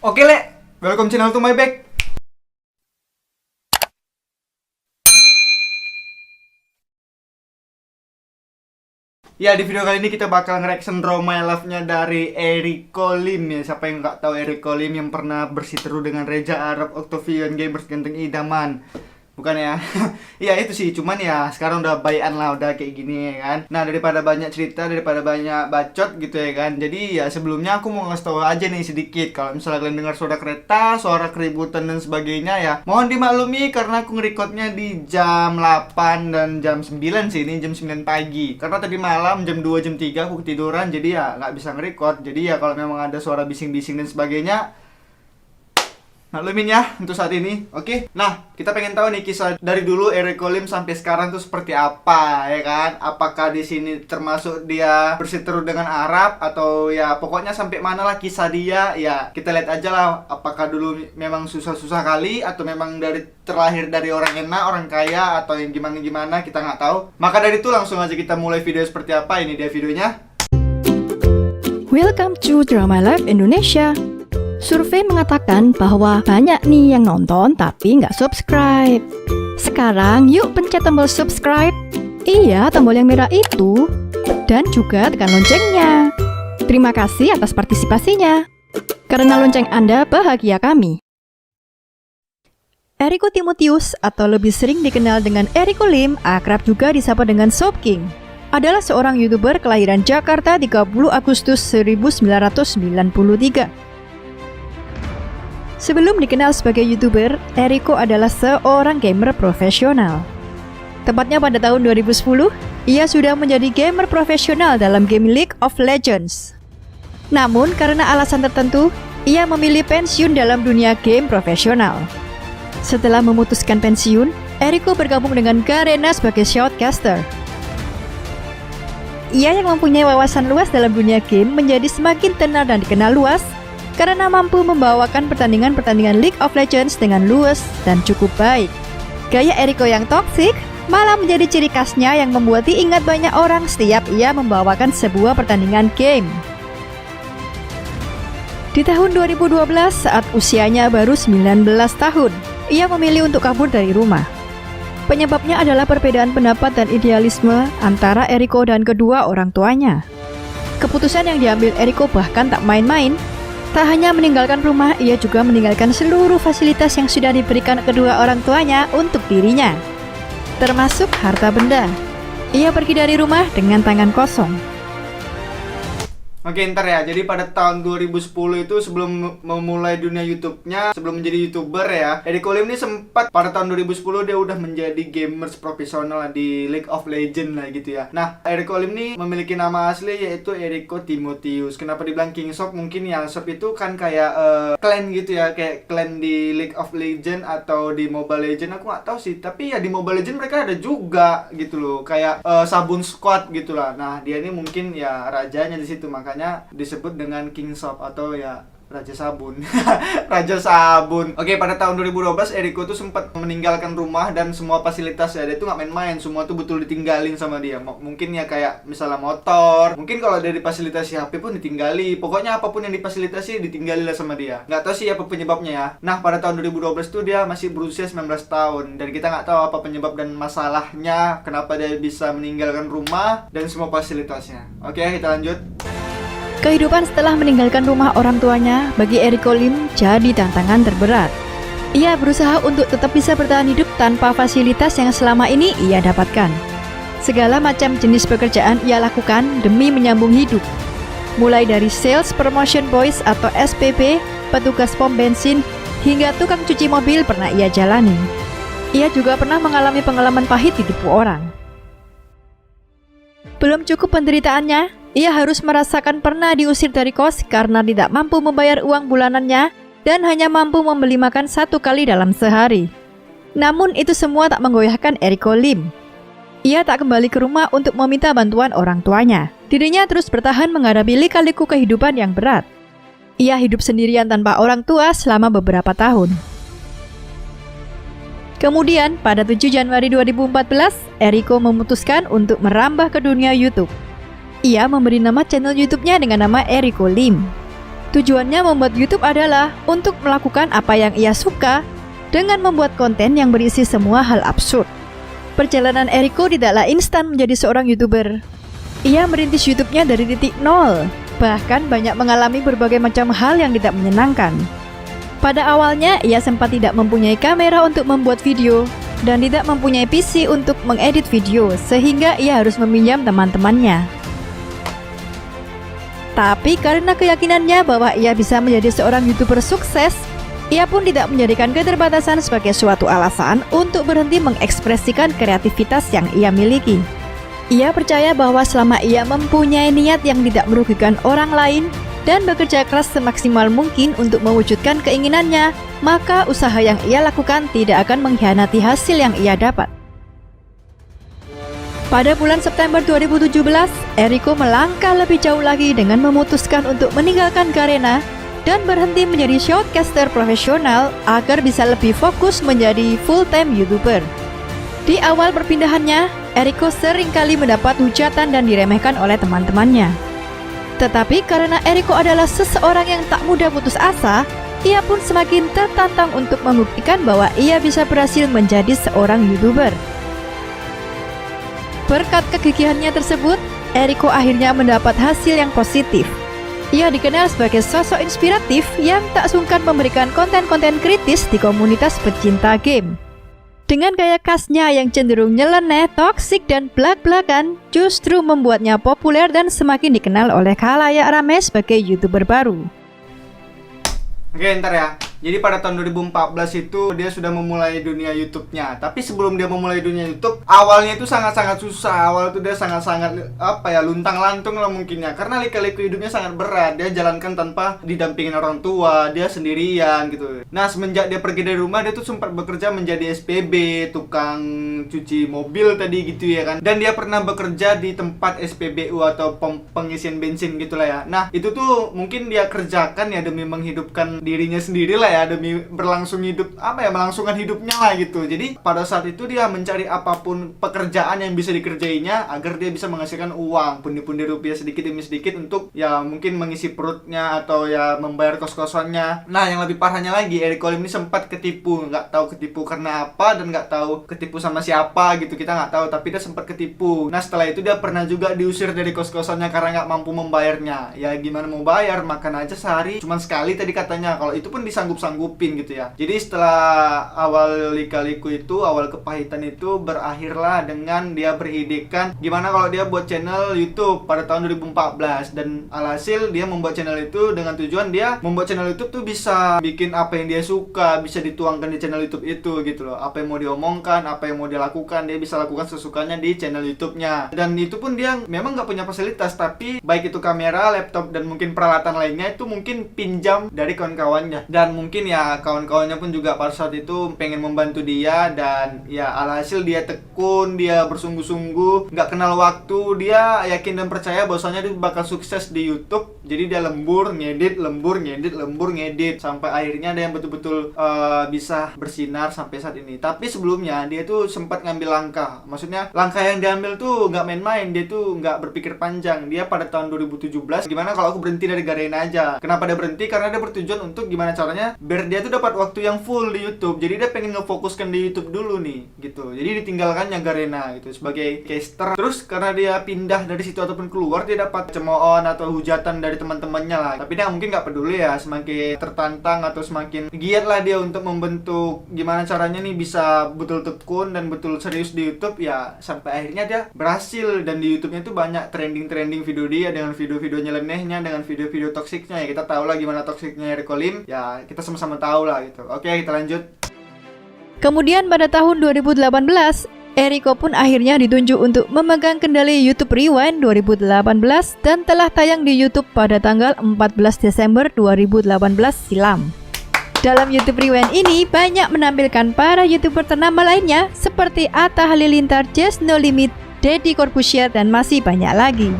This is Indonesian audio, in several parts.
Oke, Le. Welcome channel to my back. Ya, di video kali ini kita bakal nge-reaction Draw My Love-nya dari Eriko Lim ya. Siapa yang nggak tahu Eriko Lim yang pernah bersiteru dengan Reza Arab, Octavian Gamers, Ganteng Idaman. Bukan ya? Iya itu sih, cuman ya sekarang udah bayan lah, udah kayak gini ya kan. Nah, daripada banyak cerita, daripada banyak bacot gitu ya kan. Jadi ya sebelumnya aku mau ngasih tahu aja nih sedikit. Kalau misalnya kalian dengar suara kereta, suara keributan dan sebagainya ya, mohon dimaklumi karena aku ngerekodnya di jam 8 dan jam 9 sih, ini jam 9 pagi. Karena tadi malam jam 2, jam 3 aku ketiduran, jadi ya nggak bisa ngerekod. Jadi ya kalau memang ada suara bising-bising dan sebagainya, maklumin ya untuk saat ini, oke? Nah, kita pengen tahu nih kisah dari dulu Eriko Lim sampai sekarang tuh seperti apa, ya kan? Apakah di sini termasuk dia bersiteru dengan Arab atau ya pokoknya sampai mana lah kisah dia? Ya kita lihat aja lah. Apakah dulu memang susah-susah kali atau memang terlahir dari orang enak, orang kaya atau yang gimana-gimana, kita nggak tahu. Maka dari itu langsung aja kita mulai video seperti apa. Ini dia videonya. Welcome to Draw My Life Indonesia. Survei mengatakan bahwa banyak nih yang nonton tapi nggak subscribe. Sekarang yuk pencet tombol subscribe. Iya, tombol yang merah itu. Dan juga tekan loncengnya. Terima kasih atas partisipasinya. Karena lonceng Anda bahagia kami. Eriko Timotius atau lebih sering dikenal dengan Eriko Lim, akrab juga disapa dengan Soap King, adalah seorang YouTuber kelahiran Jakarta 30 Agustus 1993. Sebelum dikenal sebagai YouTuber, Eriko adalah seorang gamer profesional. Tepatnya pada tahun 2010, ia sudah menjadi gamer profesional dalam game League of Legends. Namun, karena alasan tertentu, ia memilih pensiun dalam dunia game profesional. Setelah memutuskan pensiun, Eriko bergabung dengan Garena sebagai shoutcaster. Ia yang mempunyai wawasan luas dalam dunia game menjadi semakin tenar dan dikenal luas karena mampu membawakan pertandingan-pertandingan League of Legends dengan luas dan cukup baik. Gaya Eriko yang toksik malah menjadi ciri khasnya yang membuat diingat banyak orang setiap ia membawakan sebuah pertandingan game. Di tahun 2012, saat usianya baru 19 tahun, ia memilih untuk kabur dari rumah. Penyebabnya adalah perbedaan pendapat dan idealisme antara Eriko dan kedua orang tuanya. Keputusan yang diambil Eriko bahkan tak main-main. Tak hanya meninggalkan rumah, ia juga meninggalkan seluruh fasilitas yang sudah diberikan kedua orang tuanya untuk dirinya, termasuk harta benda. Ia pergi dari rumah dengan tangan kosong. Oke, ntar ya. Jadi pada tahun 2010 itu sebelum memulai dunia YouTube-nya, sebelum menjadi YouTuber ya, Eriko Lim ini sempat pada tahun 2010 dia udah menjadi gamers profesional di League of Legends lah gitu ya. Nah, Eriko Lim ini memiliki nama asli yaitu Eriko Timotius. Kenapa dibilang King Soap? Mungkin ya Soap itu kan kayak clan gitu ya, kayak clan di League of Legends atau di Mobile Legends. Aku nggak tahu sih, tapi ya di Mobile Legends mereka ada juga gitu loh, kayak Sabun Squad gitulah. Nah, dia ini mungkin ya rajanya di situ, makanya disebut dengan King Soap atau ya Raja Sabun. Raja Sabun. Oke, pada tahun 2012 Eriko tuh sempat meninggalkan rumah dan semua fasilitas ya. Dia tuh nggak main-main, semua tuh betul ditinggalin sama dia. Mungkin ya kayak misalnya motor, mungkin kalau dari fasilitasi HP pun ditinggali. Pokoknya apapun yang difasilitasi ditinggali lah sama dia. Nggak tahu sih apa penyebabnya ya. Nah, pada tahun 2012 tuh dia masih berusia 19 tahun dan kita nggak tahu apa penyebab dan masalahnya kenapa dia bisa meninggalkan rumah dan semua fasilitasnya. Oke, kita lanjut. Kehidupan setelah meninggalkan rumah orang tuanya bagi Eriko Lim jadi tantangan terberat. Ia berusaha untuk tetap bisa bertahan hidup tanpa fasilitas yang selama ini ia dapatkan. Segala macam jenis pekerjaan ia lakukan demi menyambung hidup. Mulai dari sales promotion boys atau SPB, petugas pom bensin, hingga tukang cuci mobil pernah ia jalani. Ia juga pernah mengalami pengalaman pahit ditipu orang. Belum cukup penderitaannya, ia harus merasakan pernah diusir dari kos karena tidak mampu membayar uang bulanannya dan hanya mampu membeli makan 1 kali dalam sehari. Namun itu semua tak menggoyahkan Eriko Lim. Ia tak kembali ke rumah untuk meminta bantuan orang tuanya. Dirinya terus bertahan menghadapi lika-liku kehidupan yang berat. Ia hidup sendirian tanpa orang tua selama beberapa tahun. Kemudian pada 7 Januari 2014, Eriko memutuskan untuk merambah ke dunia YouTube. Ia memberi nama channel YouTube-nya dengan nama Eriko Lim. Tujuannya membuat YouTube adalah untuk melakukan apa yang ia suka dengan membuat konten yang berisi semua hal absurd. Perjalanan Eriko tidaklah instan menjadi seorang YouTuber. Ia merintis YouTube-nya dari titik nol, bahkan banyak mengalami berbagai macam hal yang tidak menyenangkan. Pada awalnya, ia sempat tidak mempunyai kamera untuk membuat video dan tidak mempunyai PC untuk mengedit video, sehingga ia harus meminjam teman-temannya. Tapi karena keyakinannya bahwa ia bisa menjadi seorang YouTuber sukses, ia pun tidak menjadikan keterbatasan sebagai suatu alasan untuk berhenti mengekspresikan kreativitas yang ia miliki. Ia percaya bahwa selama ia mempunyai niat yang tidak merugikan orang lain dan bekerja keras semaksimal mungkin untuk mewujudkan keinginannya, maka usaha yang ia lakukan tidak akan mengkhianati hasil yang ia dapat. Pada bulan September 2017, Eriko melangkah lebih jauh lagi dengan memutuskan untuk meninggalkan Garena dan berhenti menjadi shoutcaster profesional agar bisa lebih fokus menjadi full-time YouTuber. Di awal perpindahannya, Eriko seringkali mendapat hujatan dan diremehkan oleh teman-temannya. Tetapi karena Eriko adalah seseorang yang tak mudah putus asa, ia pun semakin tertantang untuk membuktikan bahwa ia bisa berhasil menjadi seorang YouTuber. Berkat kegigihannya tersebut, Eriko akhirnya mendapat hasil yang positif. Ia dikenal sebagai sosok inspiratif yang tak sungkan memberikan konten-konten kritis di komunitas pecinta game. Dengan gaya khasnya yang cenderung nyeleneh, toksik, dan belak-belakan, justru membuatnya populer dan semakin dikenal oleh khalayak ramai sebagai YouTuber baru. Oke, ntar ya. Jadi pada tahun 2014 itu dia sudah memulai dunia YouTube-nya. Tapi sebelum dia memulai dunia YouTube, awalnya itu sangat-sangat susah. Awal itu dia sangat-sangat luntang-lantung lah mungkinnya. Karena lika-liku hidupnya sangat berat. Dia jalankan tanpa didampingin orang tua, dia sendirian gitu. Nah, semenjak dia pergi dari rumah, dia tuh sempat bekerja menjadi SPB, tukang cuci mobil tadi gitu ya kan. Dan dia pernah bekerja di tempat SPBU atau pengisian bensin gitulah ya. Nah, itu tuh mungkin dia kerjakan ya demi menghidupkan dirinya sendiri lah ya, demi melangsungkan hidupnya lah gitu. Jadi pada saat itu dia mencari apapun pekerjaan yang bisa dikerjainya agar dia bisa menghasilkan uang, pundi-pundi rupiah sedikit demi sedikit untuk ya mungkin mengisi perutnya atau ya membayar kos-kosannya. Nah, yang lebih parahnya lagi, Eriko Lim ini sempat ketipu, nggak tahu ketipu karena apa dan nggak tahu ketipu sama siapa gitu, kita nggak tahu, tapi dia sempat ketipu. Nah, setelah itu dia pernah juga diusir dari kos-kosannya karena nggak mampu membayarnya. Ya gimana mau bayar, makan aja sehari cuman sekali tadi katanya, kalau itu pun disanggup-sanggupin gitu ya. Jadi setelah awal lika-liku itu, awal kepahitan itu berakhirlah dengan dia beridekan gimana kalau dia buat channel YouTube pada tahun 2014. Dan alhasil dia membuat channel itu dengan tujuan dia membuat channel YouTube tuh bisa bikin apa yang dia suka, bisa dituangkan di channel YouTube itu gitu loh. Apa yang mau diomongkan, apa yang mau dia lakukan, dia bisa lakukan sesukanya di channel YouTube-nya. Dan itu pun dia memang nggak punya fasilitas, tapi baik itu kamera, laptop, dan mungkin peralatan lainnya itu mungkin pinjam dari kawan-kawannya. Dan mungkin ya kawan-kawannya pun juga pada saat itu pengen membantu dia, dan ya alhasil dia tekun, dia bersungguh-sungguh, nggak kenal waktu, dia yakin dan percaya bahwasanya dia bakal sukses di YouTube. Jadi dia lembur ngedit, sampai akhirnya ada yang betul-betul bisa bersinar sampai saat ini. Tapi sebelumnya dia tuh sempat ngambil langkah, maksudnya langkah yang diambil tuh nggak main-main, dia tuh nggak berpikir panjang. Dia pada tahun 2017, gimana kalau aku berhenti dari Garena aja. Kenapa dia berhenti? Karena dia bertujuan untuk gimana caranya biar dia tuh dapat waktu yang full di YouTube. Jadi dia pengen ngefokuskan di YouTube dulu nih gitu. Jadi ditinggalkannya Garena gitu sebagai caster. Terus karena dia pindah dari situ ataupun keluar, dia dapat cemoohan atau hujatan dari teman-temannya lah. Tapi dia mungkin nggak peduli ya, semakin tertantang atau semakin giat lah dia untuk membentuk gimana caranya nih bisa betul tekun dan betul serius di YouTube ya, sampai akhirnya dia berhasil. Dan di YouTube-nya tuh banyak trending video dia dengan video-video nyelenehnya, dengan video-video toksiknya ya. Kita tahu lah gimana toksiknya Eriko Lim ya, kita sama-sama tahu lah gitu. Oke, kita lanjut. Kemudian pada tahun 2018, Eriko pun akhirnya ditunjuk untuk memegang kendali YouTube Rewind 2018 dan telah tayang di YouTube pada tanggal 14 Desember 2018 silam. Dalam YouTube Rewind ini banyak menampilkan para YouTuber ternama lainnya seperti Atta Halilintar, Just No Limit, Deddy Corbuzier, dan masih banyak lagi.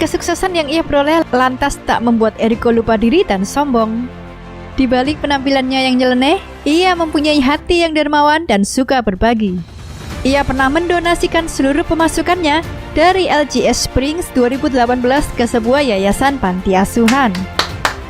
Kesuksesan yang ia peroleh lantas tak membuat Eriko lupa diri dan sombong. Di balik penampilannya yang nyeleneh, ia mempunyai hati yang dermawan dan suka berbagi. Ia pernah mendonasikan seluruh pemasukannya dari LGS Springs 2018 ke sebuah yayasan panti asuhan.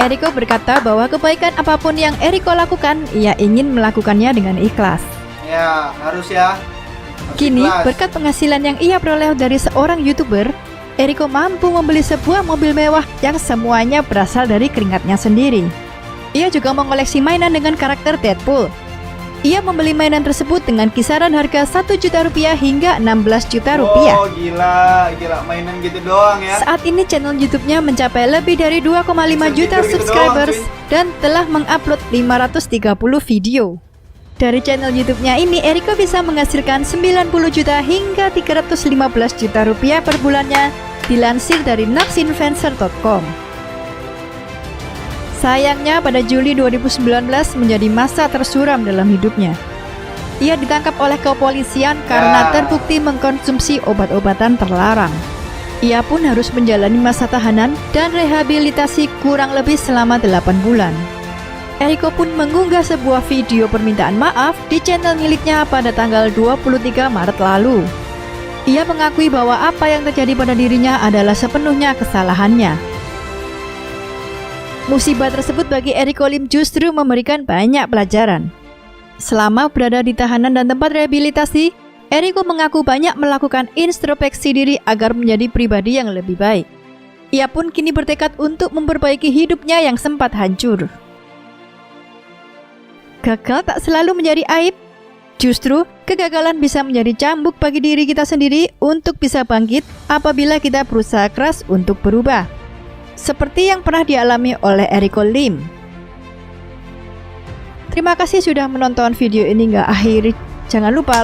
Eriko berkata bahwa kebaikan apapun yang Eriko lakukan, ia ingin melakukannya dengan ikhlas. Ya, harus ya. Harus Kini, ikhlas. berkat penghasilan yang ia peroleh dari seorang YouTuber, Eriko mampu membeli sebuah mobil mewah yang semuanya berasal dari keringatnya sendiri. Ia juga mengoleksi mainan dengan karakter Deadpool. Ia membeli mainan tersebut dengan kisaran harga 1 juta rupiah hingga 16 juta rupiah. Oh, gila mainan gitu doang ya. Saat ini channel YouTube-nya mencapai lebih dari 2,5 juta Gitu subscribers doang, dan telah mengupload 530 video. Dari channel YouTube-nya ini, Eriko bisa menghasilkan 90 juta hingga 315 juta rupiah per bulannya, dilansir dari noxinfluencer.com. Sayangnya pada Juli 2019 menjadi masa tersuram dalam hidupnya. Ia ditangkap oleh kepolisian karena terbukti mengkonsumsi obat-obatan terlarang. Ia pun harus menjalani masa tahanan dan rehabilitasi kurang lebih selama 8 bulan. Eriko pun mengunggah sebuah video permintaan maaf di channel miliknya pada tanggal 23 Maret lalu. Ia mengakui bahwa apa yang terjadi pada dirinya adalah sepenuhnya kesalahannya. Musibah tersebut bagi Eriko Lim justru memberikan banyak pelajaran. Selama berada di tahanan dan tempat rehabilitasi, Eriko mengaku banyak melakukan introspeksi diri agar menjadi pribadi yang lebih baik. Ia pun kini bertekad untuk memperbaiki hidupnya yang sempat hancur. Gagal tak selalu menjadi aib. Justru, kegagalan bisa menjadi cambuk bagi diri kita sendiri untuk bisa bangkit apabila kita berusaha keras untuk berubah. Seperti yang pernah dialami oleh Eriko Lim. Terima kasih sudah menonton video ini hingga akhir. Jangan lupa.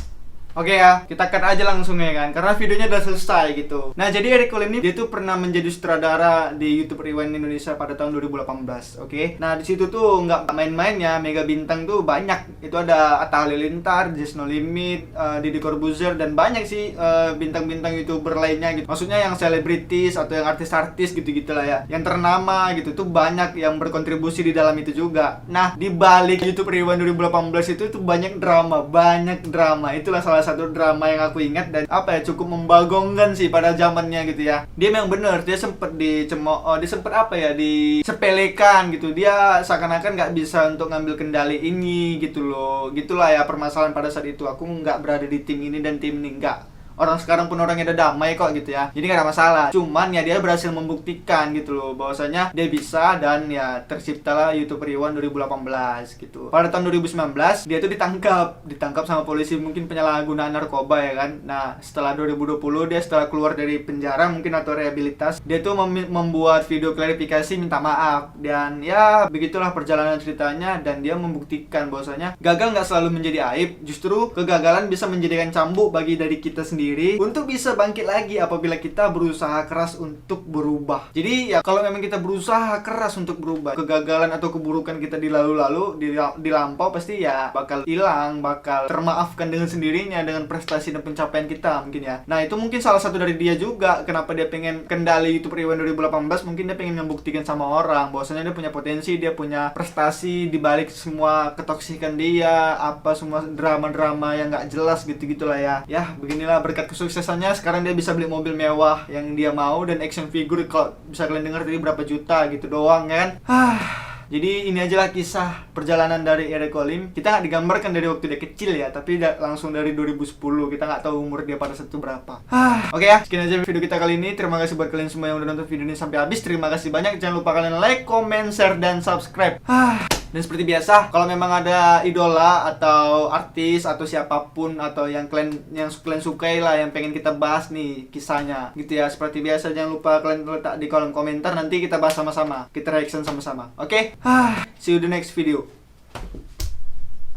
Oke ya, kita cut aja langsung ya kan, karena videonya udah selesai gitu. Nah, jadi Eriko Lim ini dia tuh pernah menjadi sutradara di YouTube Rewind Indonesia pada tahun 2018, oke? Nah, di situ tuh nggak main-main ya, mega bintang tuh banyak. Itu ada Atta Halilintar, Just No Limit, Deddy Corbuzier, dan banyak sih bintang-bintang YouTuber lainnya gitu. Maksudnya yang selebritis atau yang artis-artis gitu-gitu lah ya. Yang ternama gitu tuh banyak yang berkontribusi di dalam itu juga. Nah, di balik YouTube Rewind 2018 itu tuh banyak drama. Itulah salah satu drama yang aku ingat dan cukup membagongkan sih pada zamannya gitu ya. Dia memang bener, dia sempet disepelekan gitu. Dia seakan-akan nggak bisa untuk ngambil kendali ini gitu loh. Gitulah ya permasalahan pada saat itu. Aku nggak berada di tim ini dan tim ini, nggak. Orang sekarang pun orangnya udah damai kok gitu ya. Jadi gak ada masalah. Cuman ya dia berhasil membuktikan gitu loh bahwasanya dia bisa, dan ya terciptalah YouTube Rewind 2018 gitu. Pada tahun 2019 dia tuh ditangkap sama polisi, mungkin penyalahgunaan narkoba ya kan. Nah, setelah 2020 dia setelah keluar dari penjara mungkin atau rehabilitas, dia tuh membuat video klarifikasi minta maaf, dan ya begitulah perjalanan ceritanya. Dan dia membuktikan bahwasanya gagal nggak selalu menjadi aib, justru kegagalan bisa menjadikan cambuk bagi dari kita sendiri untuk bisa bangkit lagi apabila kita berusaha keras untuk berubah. Jadi ya kalau memang kita berusaha keras untuk berubah, kegagalan atau keburukan kita di lalu-lalu, di lampau pasti ya bakal hilang, bakal termaafkan dengan sendirinya dengan prestasi dan pencapaian kita mungkin ya. Nah, itu mungkin salah satu dari dia juga kenapa dia pengen kendali YouTube Rewind 2018. Mungkin dia pengen membuktikan sama orang bahwasanya dia punya potensi, dia punya prestasi di balik semua ketoksikan dia, semua drama-drama yang gak jelas gitu-gitulah ya. Ya, beginilah berkat kesuksesannya sekarang dia bisa beli mobil mewah yang dia mau, dan action figure kalau bisa kalian dengar tadi berapa juta gitu doang kan. Jadi ini aja lah kisah perjalanan dari Eriko Lim. Kita nggak digambarkan dari waktu dia kecil ya, tapi langsung dari 2010. Kita nggak tahu umur dia pada saat itu berapa. Oke ya, sekian aja video kita kali ini. Terima kasih buat kalian semua yang udah nonton video ini sampai habis. Terima kasih banyak. Jangan lupa kalian like, comment, share, dan subscribe. Dan seperti biasa, kalau memang ada idola atau artis atau siapapun atau yang kalian sukai lah, yang pengen kita bahas nih kisahnya gitu ya, seperti biasa jangan lupa kalian letak di kolom komentar, nanti kita bahas sama-sama, kita reaction sama-sama. Oke? See you the next video.